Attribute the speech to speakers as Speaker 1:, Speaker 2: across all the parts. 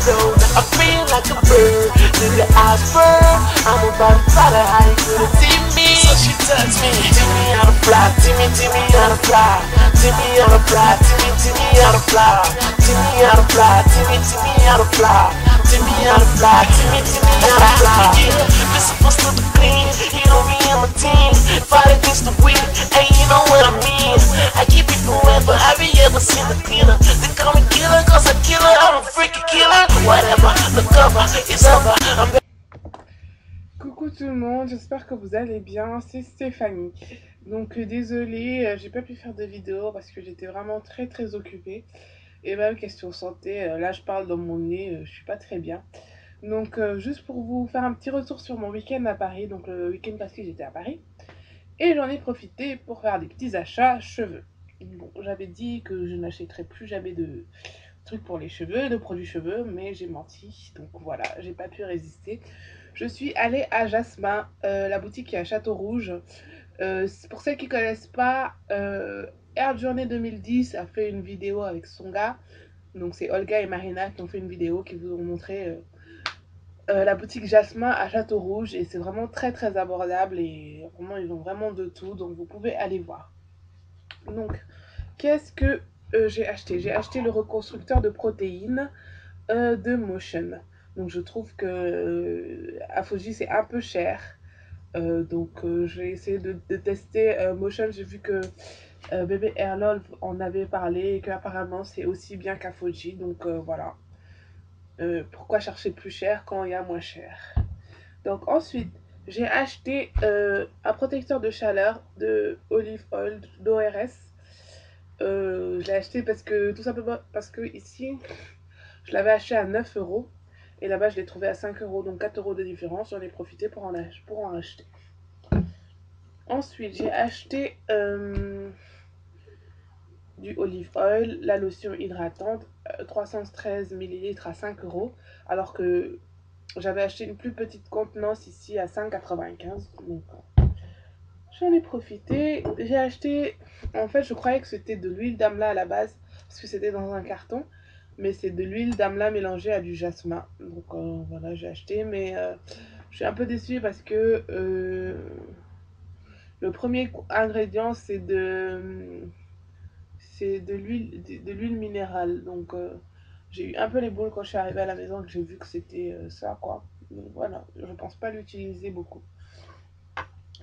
Speaker 1: flow. I feel like a bird, to the iceberg. I'm about to fly the high, you couldn't see me. So she tells me, Timmy how to fly, Timmy how to fly, Timmy how to fly, Timmy how to fly, Timmy how to fly, Timmy how to fly, Timmy how to fly, Timmy how to fly. Yeah, this supposed to be clean, you know me and my team, fight against the wind, and you know what I mean. I keep it forever, have you ever seen the killer? They call me killer, cause a killer, I'm a freaking killer. Whatever, the cover is over, I'm
Speaker 2: Coucou tout le monde, j'espère que vous allez bien, c'est Stéphanie. Donc désolée, j'ai pas pu faire de vidéo parce que j'étais vraiment très occupée. Et même question santé, là je parle dans mon nez, je suis pas très bien. Donc juste pour vous faire un petit retour sur mon week-end à Paris, donc le week-end passé j'étais à Paris. Et j'en ai profité pour faire des petits achats cheveux. Bon, j'avais dit que je n'achèterais plus jamais de trucs pour les cheveux, de produits cheveux, mais j'ai menti, donc voilà, j'ai pas pu résister. Je suis allée à Jasmin, la boutique qui est à Château Rouge. Pour celles qui connaissent pas, Air Journée 2010 a fait une vidéo avec son gars, donc c'est Olga et Marina qui ont fait une vidéo qui vous ont montré la boutique Jasmin à Château Rouge, et c'est vraiment très abordable, et vraiment ils ont vraiment de tout, donc vous pouvez aller voir. Donc qu'est-ce que j'ai acheté? J'ai acheté le reconstructeur de protéines de Motion. Donc je trouve que à Fuji c'est un peu cher. Je vais essayer de tester Motion. J'ai vu que Bébé Airlove en avait parlé et qu'apparemment c'est aussi bien qu'à Fuji. Donc voilà. Pourquoi chercher plus cher quand il y a moins cher? Donc ensuite, j'ai acheté un protecteur de chaleur de Olive Oil d'ORS. Je l'ai acheté parce que, tout simplement parce que ici, je l'avais acheté à 9 euros. Et là-bas, je l'ai trouvé à 5 euros, donc 4 euros de différence. J'en ai profité pour en acheter. Ensuite, j'ai acheté du olive oil, la lotion hydratante, 313 ml à 5 euros. Alors que j'avais acheté une plus petite contenance ici à 5,95. Donc, j'en ai profité. J'ai acheté, en fait, je croyais que c'était de l'huile d'amla à la base, parce que c'était dans un carton. Mais c'est de l'huile d'amla mélangée à du jasmin. Donc voilà, j'ai acheté. Mais je suis un peu déçue parce que le premier ingrédient, c'est de l'huile minérale. Donc j'ai eu un peu les boules quand je suis arrivée à la maison, que j'ai vu que c'était ça, quoi. Donc voilà, je pense pas l'utiliser beaucoup.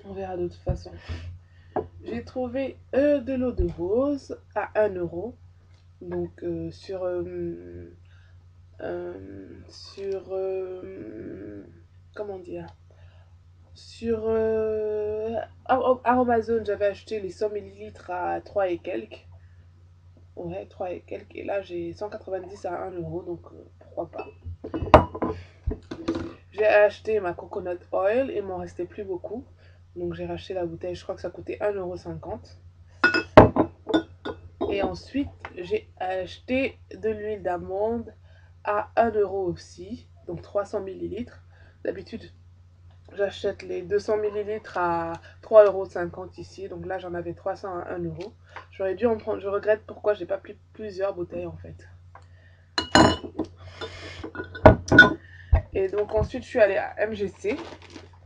Speaker 2: On verra de toute façon. J'ai trouvé de l'eau de rose à 1 euro. Donc comment dire, sur Amazon, j'avais acheté les 100 millilitres à 3 et quelques. Ouais, 3 et quelques. Et là, j'ai 190 à 1 euro, donc pourquoi pas. J'ai acheté ma coconut oil, il m'en restait plus beaucoup. Donc j'ai racheté la bouteille, je crois que ça coûtait 1,50 €. Et ensuite, j'ai acheté de l'huile d'amande à 1 euro aussi, donc 300 millilitres. D'habitude, j'achète les 200 millilitres à 3,50 € ici. Donc là, j'en avais 300 à 1 euro. J'aurais dû en prendre. Je regrette pourquoi j'ai pas pris plusieurs bouteilles en fait. Et donc ensuite, je suis allée à MGC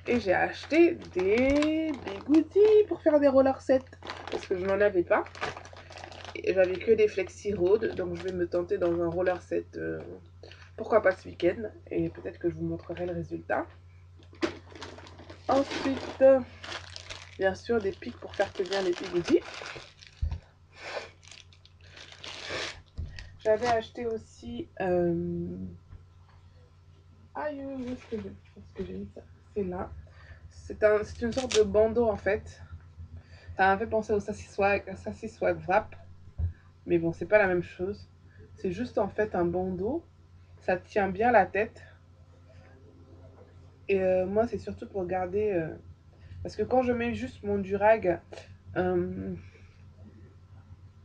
Speaker 2: et j'ai acheté des bigoudis pour faire des roller sets parce que je n'en avais pas. J'avais que des Flexi Road, donc je vais me tenter dans un roller set. Pourquoi pas ce week-end, et peut-être que je vous montrerai le résultat. Ensuite, bien sûr, des pics pour faire tenir les bigoudis. J'avais acheté aussi. Aïe, où est-ce que j'ai mis ça? C'est là. C'est une sorte de bandeau en fait. Ça m'a fait penser au Sassy Swag Wrap. Mais bon, c'est pas la même chose. C'est juste en fait un bandeau. Ça tient bien la tête. Et moi, c'est surtout pour garder. Parce que quand je mets juste mon durag,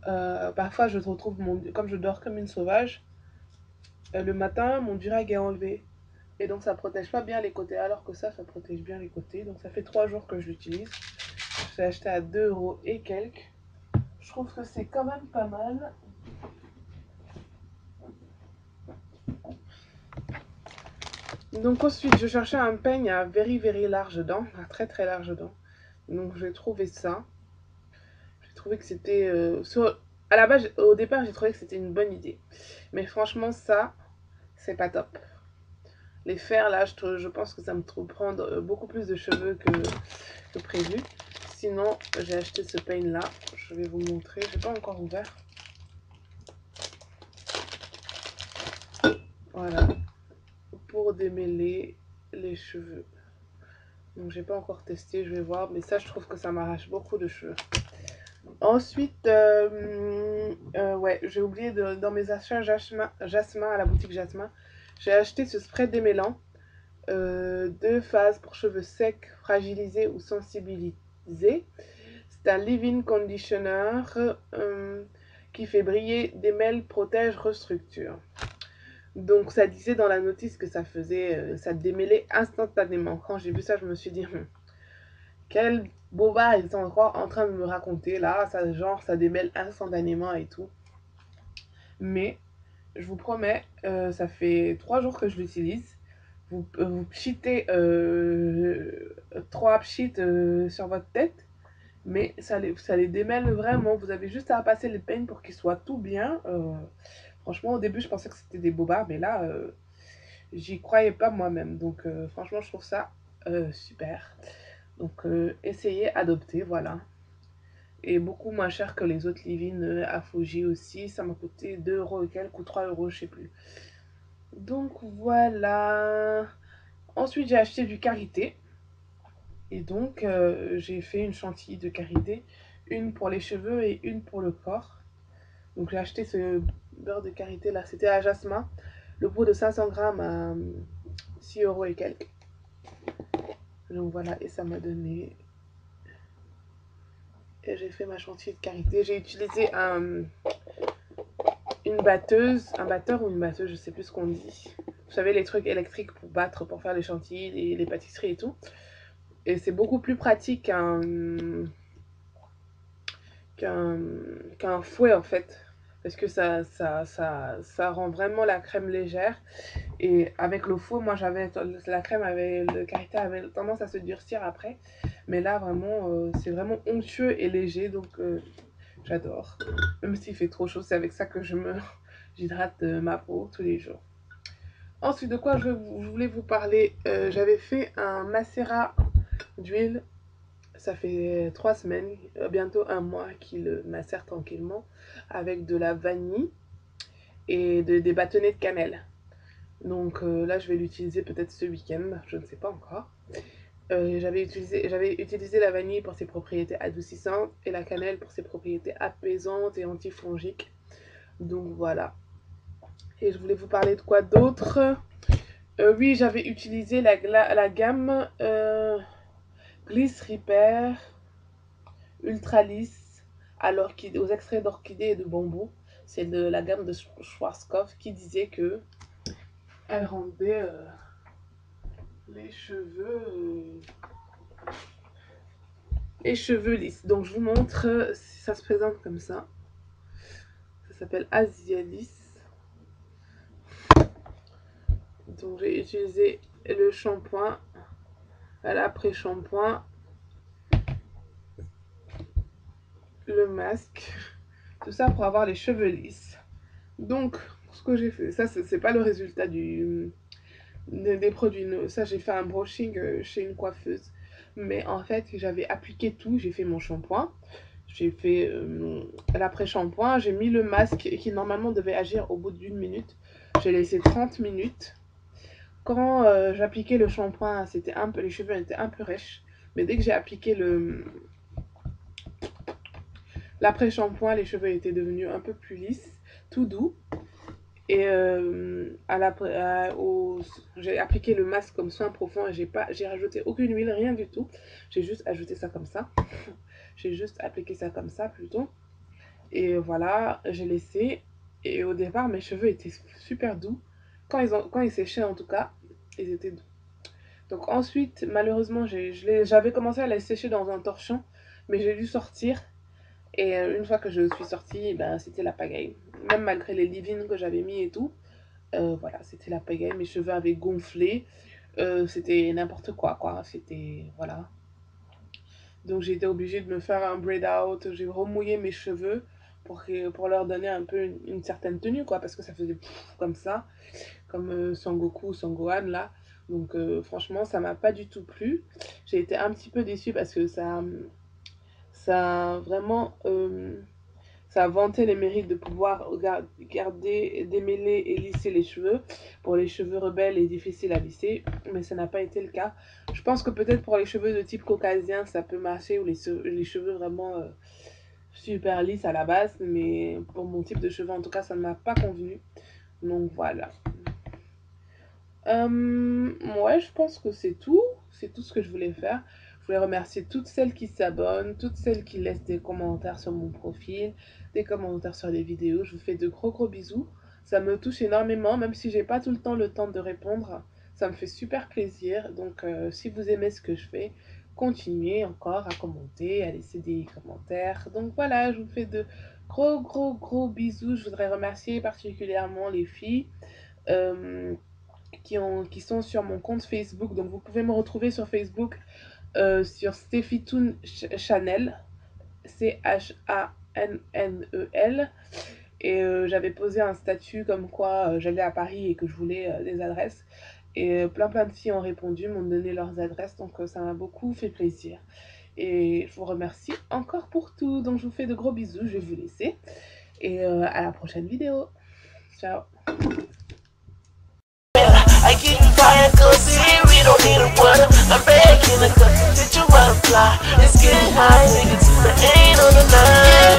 Speaker 2: parfois je retrouve comme je dors comme une sauvage, le matin, mon durag est enlevé. Et donc ça protège pas bien les côtés, alors que ça protège bien les côtés. Donc ça fait 3 jours que je l'utilise. Je l'ai acheté à 2 euros et quelques. Je trouve que c'est quand même pas mal. Donc ensuite, je cherchais un peigne à very large dents, à très large dents. Donc j'ai trouvé ça. J'ai trouvé que c'était... à la base, au départ, j'ai trouvé que c'était une bonne idée. Mais franchement, ça, c'est pas top. Les fers, là, je pense que ça me prendre beaucoup plus de cheveux que prévu. Sinon, j'ai acheté ce peigne-là. Je vais vous montrer. Je n'ai pas encore ouvert. Voilà. Pour démêler les cheveux. Donc, j'ai pas encore testé. Je vais voir. Mais ça, je trouve que ça m'arrache beaucoup de cheveux. Ensuite, ouais, j'ai oublié dans mes achats Jasmin à la boutique Jasmin. J'ai acheté ce spray démêlant. 2 phases pour cheveux secs, fragilisés ou sensibilisés. C'est un leave-in conditioner qui fait briller, démêle, protège, restructure. Donc ça disait dans la notice que ça faisait, ça démêlait instantanément. Quand j'ai vu ça, je me suis dit, quel bobard ils sont encore en train de me raconter là, ça, genre ça démêle instantanément et tout. Mais je vous promets, ça fait 3 jours que je l'utilise. Vous pchitez 3 pchits sur votre tête, mais ça les démêle vraiment. Vous avez juste à passer les peignes pour qu'ils soient tout bien. Franchement, au début, je pensais que c'était des bobards, mais là, j'y croyais pas moi-même. Donc, franchement, je trouve ça super. Donc, essayez, adoptez, voilà. Et beaucoup moins cher que les autres leave-in à Fuji aussi. Ça m'a coûté 2 € et quelques, ou 3 €, je sais plus. Donc, voilà. Ensuite, j'ai acheté du karité. Et donc, j'ai fait une chantilly de karité. Une pour les cheveux et une pour le corps. Donc, j'ai acheté ce beurre de karité là. C'était à Jasmin. Le pot de 500 grammes à 6 € et quelques. Donc, voilà. Et ça m'a donné... Et j'ai fait ma chantilly de karité. J'ai utilisé une batteuse. Un batteur ou une batteuse, je sais plus ce qu'on dit. Vous savez, les trucs électriques pour battre, pour faire les chantilly, les pâtisseries et tout. Et c'est beaucoup plus pratique qu'un fouet en fait. Parce que ça rend vraiment la crème légère. Et avec le fouet, moi la crème le karité avait tendance à se durcir après. Mais là vraiment, c'est vraiment onctueux et léger. Donc j'adore. Même s'il fait trop chaud, c'est avec ça que j'hydrate ma peau tous les jours. Ensuite, de quoi je voulais vous parler, j'avais fait un macérat d'huile. Ça fait 3 semaines, bientôt 1 mois qu'il macère tranquillement avec de la vanille et des bâtonnets de cannelle. Donc là, je vais l'utiliser peut-être ce week-end, je ne sais pas encore. J'avais utilisé la vanille pour ses propriétés adoucissantes et la cannelle pour ses propriétés apaisantes et antifongiques. Donc voilà. Et je voulais vous parler de quoi d'autre. Oui, j'avais utilisé la gamme Gliss Repair Ultra lisse aux extraits d'orchidée et de bambou. C'est de la gamme de Schwarzkopf qui disait que elle rendait les cheveux lisses. Donc je vous montre, ça se présente comme ça. Ça s'appelle Asialis. Donc j'ai utilisé le shampoing, l'après-shampoing, le masque, tout ça pour avoir les cheveux lisses. Donc ce que j'ai fait, ça c'est pas le résultat des produits. Ça j'ai fait un brushing chez une coiffeuse. Mais en fait j'avais appliqué tout, j'ai fait mon shampoing, j'ai fait l'après-shampoing, j'ai mis le masque qui normalement devait agir au bout d'1 minute. J'ai laissé 30 minutes. Quand j'appliquais le shampoing, les cheveux étaient un peu rêches. Mais dès que j'ai appliqué l'après-shampoing, les cheveux étaient devenus un peu plus lisses, tout doux. Et j'ai appliqué le masque comme soin profond et j'ai rajouté aucune huile, rien du tout. J'ai juste ajouté ça comme ça. J'ai juste appliqué ça comme ça plutôt. Et voilà, j'ai laissé. Et au départ, mes cheveux étaient super doux. Quand ils séchaient en tout cas, ils étaient doux. Donc ensuite, malheureusement, j'avais commencé à les sécher dans un torchon, mais j'ai dû sortir. Et une fois que je suis sortie, ben, c'était la pagaille. Même malgré les leave-in que j'avais mis et tout, Voilà, c'était la pagaille. Mes cheveux avaient gonflé. C'était n'importe quoi, quoi. C'était... Voilà. Donc j'ai été obligée de me faire un braid out. J'ai remouillé mes cheveux pour leur donner un peu une certaine tenue, quoi. Parce que ça faisait comme ça. Comme Sangoku, Sangohan, là. Donc franchement, ça m'a pas du tout plu. J'ai été un petit peu déçue parce que ça a vraiment... ça a vanté les mérites de pouvoir garder, démêler et lisser les cheveux. Pour les cheveux rebelles et difficiles à lisser, mais ça n'a pas été le cas. Je pense que peut-être pour les cheveux de type caucasien, ça peut marcher, ou les cheveux vraiment super lisses à la base, mais pour mon type de cheveux, en tout cas, ça ne m'a pas convenu. Donc voilà. Ouais, je pense que c'est tout. C'est tout ce que je voulais faire. Je voulais remercier toutes celles qui s'abonnent, toutes celles qui laissent des commentaires sur mon profil, des commentaires sur les vidéos. Je vous fais de gros bisous. Ça me touche énormément, même si j'ai pas tout le temps de répondre. Ça me fait super plaisir. Donc, si vous aimez ce que je fais, continuez encore à commenter, à laisser des commentaires. Donc voilà, je vous fais de gros bisous. Je voudrais remercier particulièrement les filles qui sont sur mon compte Facebook. Donc vous pouvez me retrouver sur Facebook sur Stephitoon Chanel, Chanel. Et j'avais posé un statut comme quoi j'allais à Paris et que je voulais des adresses. Et plein de filles ont répondu, m'ont donné leurs adresses. Donc ça m'a beaucoup fait plaisir. Et je vous remercie encore pour tout. Donc je vous fais de gros bisous. Je vais vous laisser. Et à la prochaine vidéo. Ciao.
Speaker 1: I give you fire, cause we don't need a water. I'm back in the cup, did you wanna fly? It's getting high, niggas, the ain't on the line.